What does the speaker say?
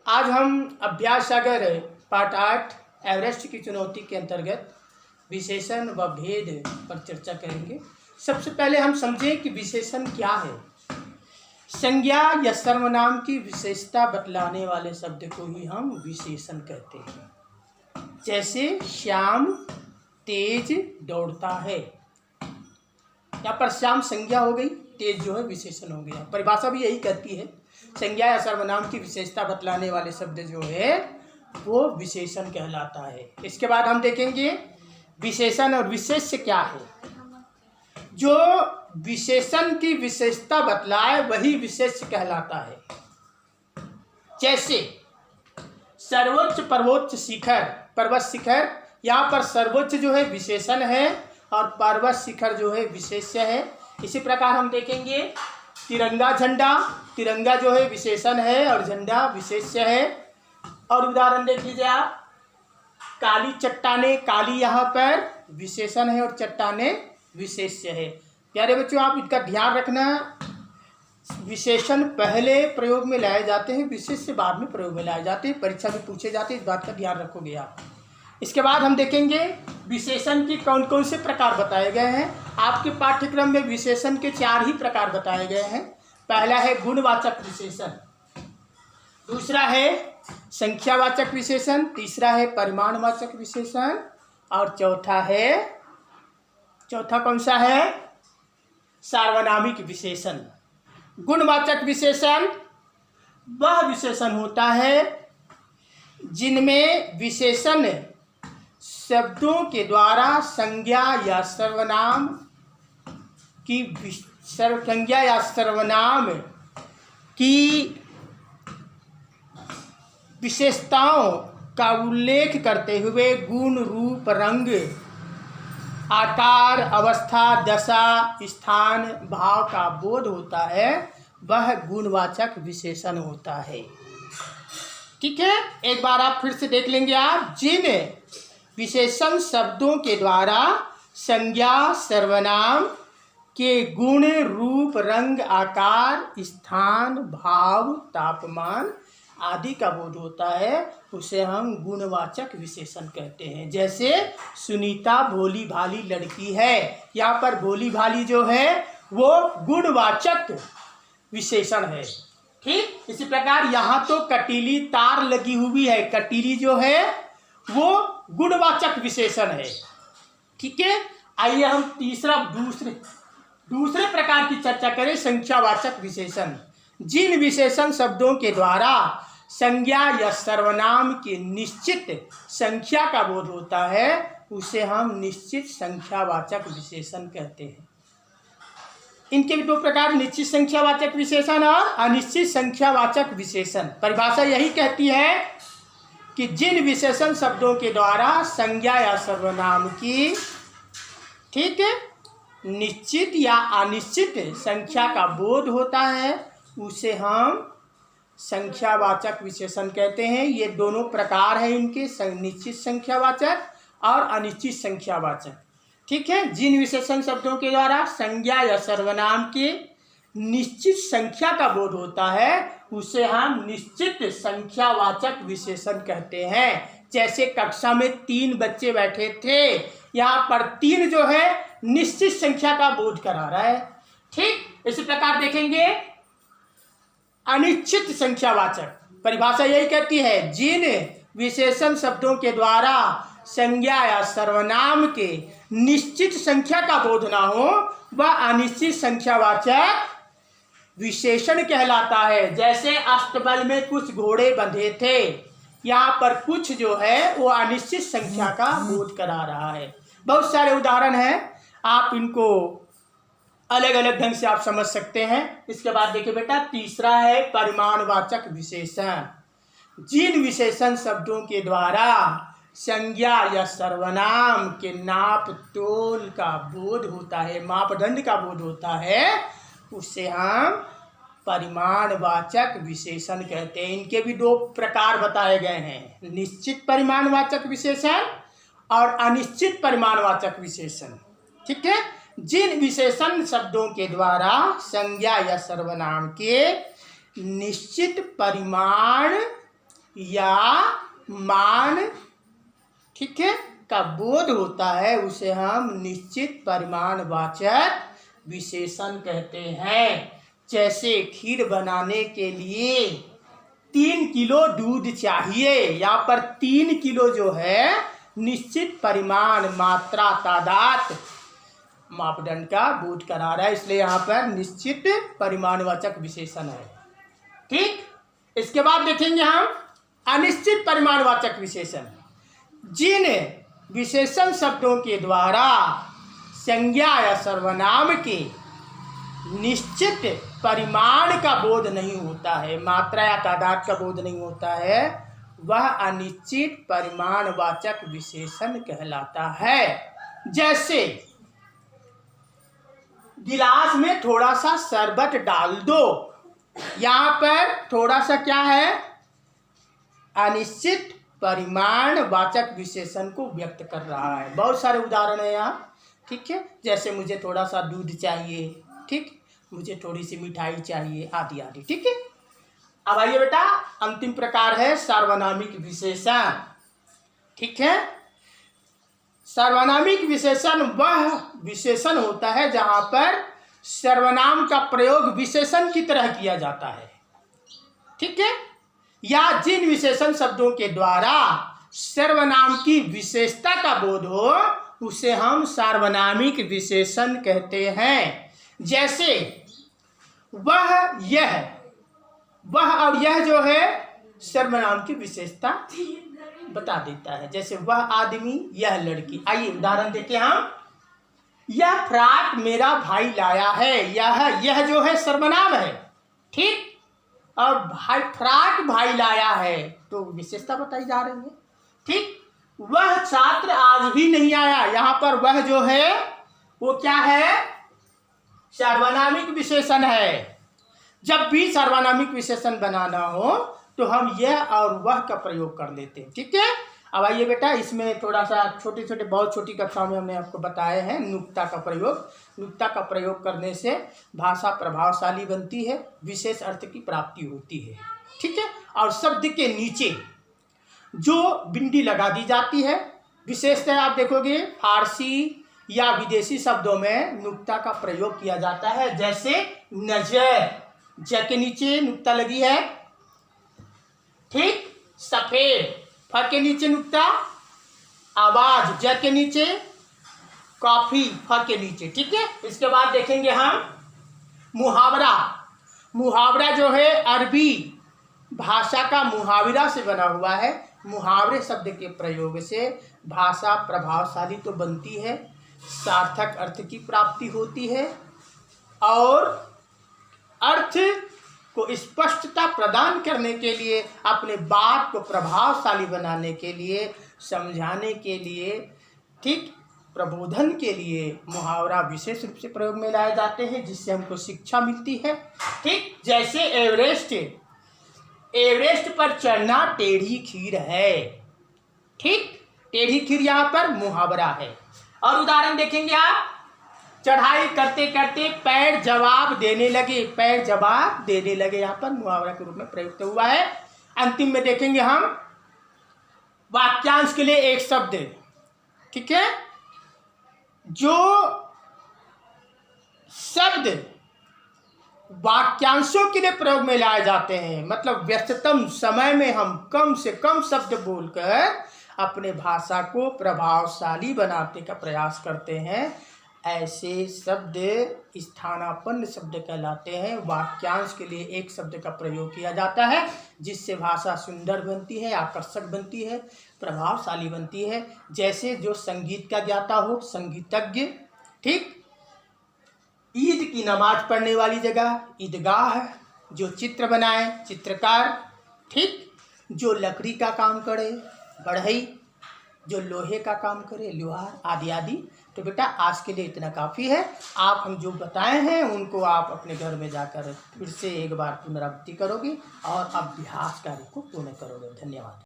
आज हम अभ्यास सागर पाठ 8 एवरेस्ट की चुनौती के अंतर्गत विशेषण व भेद पर चर्चा करेंगे। सबसे पहले हम समझें कि विशेषण क्या है। संज्ञा या सर्वनाम की विशेषता बतलाने वाले शब्द को ही हम विशेषण कहते हैं। जैसे श्याम तेज दौड़ता है, यहाँ पर श्याम संज्ञा हो गई, तेज जो है विशेषण हो गया। परिभाषा भी यही कहती है, संज्ञा या सर्वनाम की विशेषता बतलाने वाले शब्द जो है वो विशेषण कहलाता है। इसके बाद हम देखेंगे विशेषण और विशेष्य क्या है। जो विशेषण की विशेषता बतलाए वही विशेष्य कहलाता है। जैसे सर्वोच्च पर्वोच्च शिखर, पर्वत शिखर, यहाँ पर सर्वोच्च जो है विशेषण है और पर्वत शिखर जो है विशेष्य है। इसी प्रकार हम देखेंगे तिरंगा झंडा, तिरंगा जो है विशेषण है और झंडा विशेष्य है। और उदाहरण देख लीजिए आप, काली चट्टाने, काली यहाँ पर विशेषण है और चट्टाने विशेष्य है। प्यारे बच्चों, आप इनका ध्यान रखना, विशेषण पहले प्रयोग में लाए जाते हैं, विशेष्य बाद में प्रयोग में लाए जाते हैं, परीक्षा में पूछे जाते हैं, इस बात का ध्यान रखोगे आप। इसके बाद हम देखेंगे विशेषण के कौन कौन से प्रकार बताए गए हैं। आपके पाठ्यक्रम में विशेषण के 4 ही प्रकार बताए गए हैं। पहला है गुणवाचक विशेषण, दूसरा है संख्यावाचक विशेषण, तीसरा है परिमाणवाचक विशेषण और चौथा कौन सा है? सार्वनामिक विशेषण। गुणवाचक विशेषण वह विशेषण होता है जिनमें विशेषण शब्दों के द्वारा संज्ञा या सर्वनाम की विशेषताओं का उल्लेख करते हुए गुण, रूप, रंग, आकार, अवस्था, दशा, स्थान, भाव का बोध होता है, वह गुणवाचक विशेषण होता है। ठीक है, एक बार आप फिर से देख लेंगे। आप जिन विशेषण शब्दों के द्वारा संज्ञा सर्वनाम के गुण, रूप, रंग, आकार, स्थान, भाव, तापमान आदि का बोध होता है, उसे हम गुणवाचक विशेषण कहते हैं। जैसे सुनीता भोली भाली लड़की है, यहाँ पर भोली भाली जो है वो गुणवाचक विशेषण है। ठीक, इसी प्रकार यहाँ तो कटीली तार लगी हुई है, कटीली जो है वो गुणवाचक विशेषण है। ठीक है, आइए हम दूसरे प्रकार की चर्चा करें, संख्यावाचक विशेषण। जिन विशेषण शब्दों के द्वारा संज्ञा या सर्वनाम की निश्चित संख्या का बोध होता है, उसे हम निश्चित संख्यावाचक विशेषण कहते हैं। इनके भी 2 प्रकार, निश्चित संख्यावाचक विशेषण और अनिश्चित संख्यावाचक विशेषण। परिभाषा यही कहती है कि जिन विशेषण शब्दों के द्वारा संज्ञा या सर्वनाम की, ठीक है, निश्चित या अनिश्चित संख्या का बोध होता है, उसे हम संख्यावाचक विशेषण कहते हैं। ये दोनों प्रकार हैं इनके, निश्चित संख्यावाचक और अनिश्चित संख्यावाचक। ठीक है, जिन विशेषण शब्दों के द्वारा संज्ञा या सर्वनाम की निश्चित संख्या का बोध होता है, उसे हम निश्चित संख्यावाचक विशेषण कहते हैं। जैसे कक्षा में 3 बच्चे बैठे थे, यहाँ पर 3 जो है निश्चित संख्या का बोध करा रहा है। ठीक, इसी प्रकार देखेंगे अनिश्चित संख्यावाचक। परिभाषा यही कहती है, जिन विशेषण शब्दों के द्वारा संज्ञा या सर्वनाम के निश्चित संख्या का बोध ना हो, वह अनिश्चित संख्यावाचक विशेषण कहलाता है। जैसे अष्टबल में कुछ घोड़े बंधे थे, यहाँ पर कुछ जो है वो अनिश्चित संख्या का बोध करा रहा है। बहुत सारे उदाहरण हैं, आप इनको अलग अलग ढंग से आप समझ सकते हैं। इसके बाद देखिए बेटा, तीसरा है परिमाणवाचक विशेषण। जिन विशेषण शब्दों के द्वारा संज्ञा या सर्वनाम के नाप तोल का बोध होता है, मापदंड का बोध होता है, उसे हम परिमाणवाचक विशेषण कहते हैं। इनके भी 2 प्रकार बताए गए हैं, निश्चित परिमाणवाचक विशेषण और अनिश्चित परिमाणवाचक विशेषण। ठीक है, जिन विशेषण शब्दों के द्वारा संज्ञा या सर्वनाम के निश्चित परिमाण या मान, ठीक है, का बोध होता है उसे हम निश्चित परिमाणवाचक विशेषण कहते हैं। जैसे खीर बनाने के लिए 3 किलो दूध चाहिए, यहाँ पर 3 किलो जो है निश्चित परिमाण, मात्रा, तादाद, मापदंड का बोध करा रहा है, इसलिए यहाँ पर निश्चित परिमाणवाचक विशेषण है। ठीक, इसके बाद देखेंगे हम अनिश्चित परिमाणवाचक विशेषण। जिन विशेषण शब्दों के द्वारा संज्ञा या सर्वनाम के निश्चित परिमाण का बोध नहीं होता है, मात्रा या तादाद का बोध नहीं होता है, वह अनिश्चित परिमाणवाचक विशेषण कहलाता है। जैसे गिलास में थोड़ा सा शरबत डाल दो, यहाँ पर थोड़ा सा क्या है, अनिश्चित परिमाणवाचक विशेषण को व्यक्त कर रहा है। बहुत सारे उदाहरण है यहाँ, ठीक है, जैसे मुझे थोड़ा सा दूध चाहिए, ठीक, मुझे थोड़ी सी मिठाई चाहिए, आदि आदि, ठीक है। अब आइए बेटा, अंतिम प्रकार है सार्वनामिक विशेषण। ठीक है, सार्वनामिक विशेषण वह विशेषण होता है जहाँ पर सर्वनाम का प्रयोग विशेषण की तरह किया जाता है, ठीक है, या जिन विशेषण शब्दों के द्वारा सर्वनाम की विशेषता का बोध हो उसे हम सार्वनामिक विशेषण कहते हैं। जैसे वह, यह, वह और यह जो है सर्वनाम की विशेषता बता देता है। जैसे वह आदमी, यह लड़की। आइए उदाहरण देखें हम। यह फ्रॉक मेरा भाई लाया है, यह जो है सर्वनाम है, ठीक, और भाई, फ्रॉक भाई लाया है तो विशेषता बताई जा रही है, ठीक। वह छात्र आज भी नहीं आया, यहाँ पर वह जो है वो क्या है, सार्वनामिक विशेषण है। जब भी सार्वनामिक विशेषण बनाना हो तो हम यह और वह का प्रयोग कर लेते हैं, ठीक है। अब आइए बेटा, इसमें थोड़ा सा छोटे छोटे, बहुत छोटी कक्षाओं में हमने आपको बताए हैं नुक्ता का प्रयोग। नुक्ता का प्रयोग करने से भाषा प्रभावशाली बनती है, विशेष अर्थ की प्राप्ति होती है, ठीक है। और शब्द के नीचे जो बिंदी लगा दी जाती है, विशेषतः आप देखोगे फारसी या विदेशी शब्दों में नुक्ता का प्रयोग किया जाता है। जैसे नजर, ज के नीचे नुक्ता लगी है, ठीक। सफेद, फ के नीचे नुक्ता, आवाज, ज के नीचे, कॉफी, फ के नीचे, ठीक है। इसके बाद देखेंगे हम मुहावरा। मुहावरा जो है अरबी भाषा का मुहावरा से बना हुआ है। मुहावरे शब्द के प्रयोग से भाषा प्रभावशाली तो बनती है, सार्थक अर्थ की प्राप्ति होती है और अर्थ को स्पष्टता प्रदान करने के लिए, अपने बात को प्रभावशाली बनाने के लिए, समझाने के लिए, ठीक, प्रबोधन के लिए मुहावरा विशेष रूप से प्रयोग में लाए जाते हैं, जिससे हमको शिक्षा मिलती है, ठीक। जैसे एवरेस्ट, एवरेस्ट पर चढ़ना टेढ़ी खीर है, ठीक, टेढ़ी खीर यहाँ पर मुहावरा है। और उदाहरण देखेंगे आप, चढ़ाई करते करते पैर जवाब देने लगे, पैर जवाब देने लगे, यहाँ पर मुहावरा के रूप में प्रयुक्त हुआ है। अंतिम में देखेंगे हम वाक्यांश के लिए एक शब्द, ठीक है। जो शब्द वाक्यांशों के लिए प्रयोग में लाए जाते हैं, मतलब व्यस्ततम समय में हम कम से कम शब्द बोलकर अपने भाषा को प्रभावशाली बनाने का प्रयास करते हैं, ऐसे शब्द स्थानापन्न शब्द कहलाते हैं। वाक्यांश के लिए एक शब्द का प्रयोग किया जाता है, जिससे भाषा सुंदर बनती है, आकर्षक बनती है, प्रभावशाली बनती है। जैसे जो संगीत का ज्ञाता हो, संगीतज्ञ, ठीक। ईद की नमाज पढ़ने वाली जगह ईदगाह, जो चित्र बनाए चित्रकार, ठीक। जो लकड़ी का काम करे बढ़ई, जो लोहे का काम करे लोहार, आदि आदि। तो बेटा आज के लिए इतना काफ़ी है। आप हम जो बताए हैं उनको आप अपने घर में जाकर फिर से एक बार पुनरावृत्ति करोगे और अभ्यास कार्य को पूर्ण करोगे। धन्यवाद।